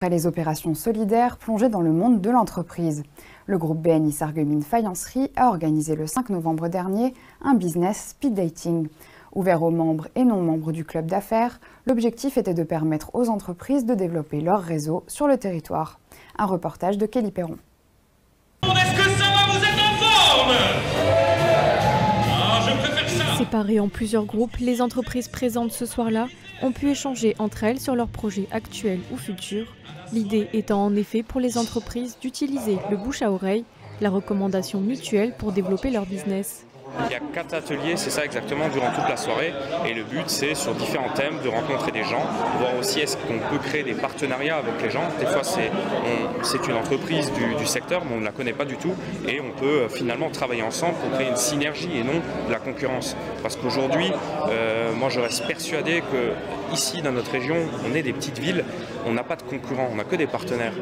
Après les opérations solidaires plongées dans le monde de l'entreprise, le groupe BNI Sarreguemines Faïencerie a organisé le 5 novembre dernier un business speed dating. Ouvert aux membres et non-membres du club d'affaires, l'objectif était de permettre aux entreprises de développer leur réseau sur le territoire. Un reportage de Kelly Perron. Est-ce que ça va, vous êtes en forme? Je préfère ça. Séparées en plusieurs groupes, les entreprises présentes ce soir-là ont pu échanger entre elles sur leurs projets actuels ou futurs. L'idée étant en effet pour les entreprises d'utiliser le bouche à oreille, la recommandation mutuelle pour développer leur business. Il y a 4 ateliers, c'est ça exactement, durant toute la soirée. Et le but, c'est sur différents thèmes de rencontrer des gens, voir aussi est-ce qu'on peut créer des partenariats avec les gens. Des fois, c'est une entreprise du secteur, mais on ne la connaît pas du tout. Et on peut finalement travailler ensemble pour créer une synergie et non de la concurrence. Parce qu'aujourd'hui, moi, je reste persuadé que ici, dans notre région, on est des petites villes, on n'a pas de concurrents, on n'a que des partenaires.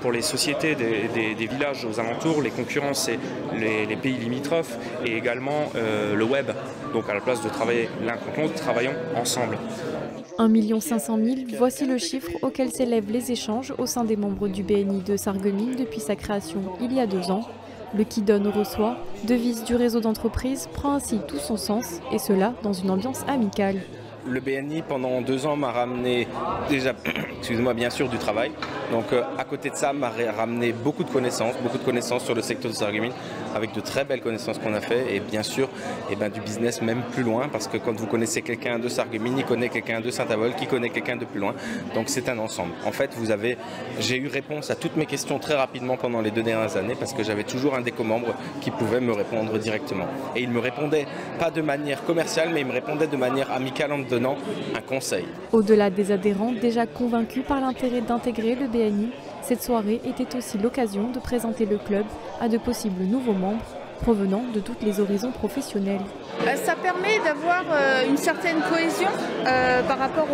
Pour les sociétés des villages aux alentours, les concurrents, c'est les pays limitrophes et également le web. Donc à la place de travailler l'un contre l'autre, travaillons ensemble. 1 500 000, voici le chiffre auquel s'élèvent les échanges au sein des membres du BNI de Sarreguemines depuis sa création il y a 2 ans. Le qui donne reçoit, devise du réseau d'entreprises, prend ainsi tout son sens, et cela dans une ambiance amicale. Le BNI pendant 2 ans m'a ramené déjà, excusez-moi, bien sûr du travail. Donc à côté de ça, m'a ramené beaucoup de connaissances sur le secteur de Sarreguemines, avec de très belles connaissances qu'on a fait et bien sûr du business même plus loin, parce que quand vous connaissez quelqu'un de Sarreguemines, il connaît quelqu'un de Saint-Avold, qui connaît quelqu'un de plus loin. Donc c'est un ensemble. En fait, j'ai eu réponse à toutes mes questions très rapidement pendant les 2 dernières années, parce que j'avais toujours un des co-membres qui pouvait me répondre directement. Et il me répondait pas de manière commerciale, mais il me répondait de manière amicale en me donnant un conseil. Au-delà des adhérents déjà convaincus par l'intérêt d'intégrer le BNI, cette soirée était aussi l'occasion de présenter le club à de possibles nouveaux membres provenant de tous les horizons professionnels. Ça permet d'avoir une certaine cohésion par rapport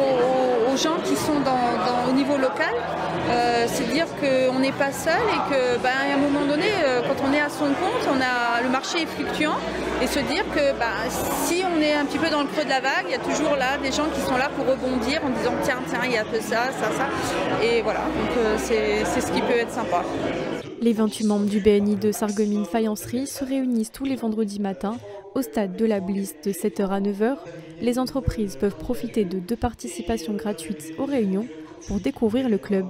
aux gens qui sont au niveau local. C'est dire qu'on n'est pas seul et qu'à un moment donné, quand on est à son compte, le marché est fluctuant. Et se dire que si on est un petit peu dans le creux de la vague, il y a toujours là des gens qui sont là pour rebondir en disant tiens, il y a un peu ça. Et voilà, donc c'est ce qui peut être sympa. Les 28 membres du BNI de Sarreguemines Faïencerie se réunissent tous les vendredis matins au stade de la Bliss de 7h à 9h. Les entreprises peuvent profiter de 2 participations gratuites aux réunions pour découvrir le club.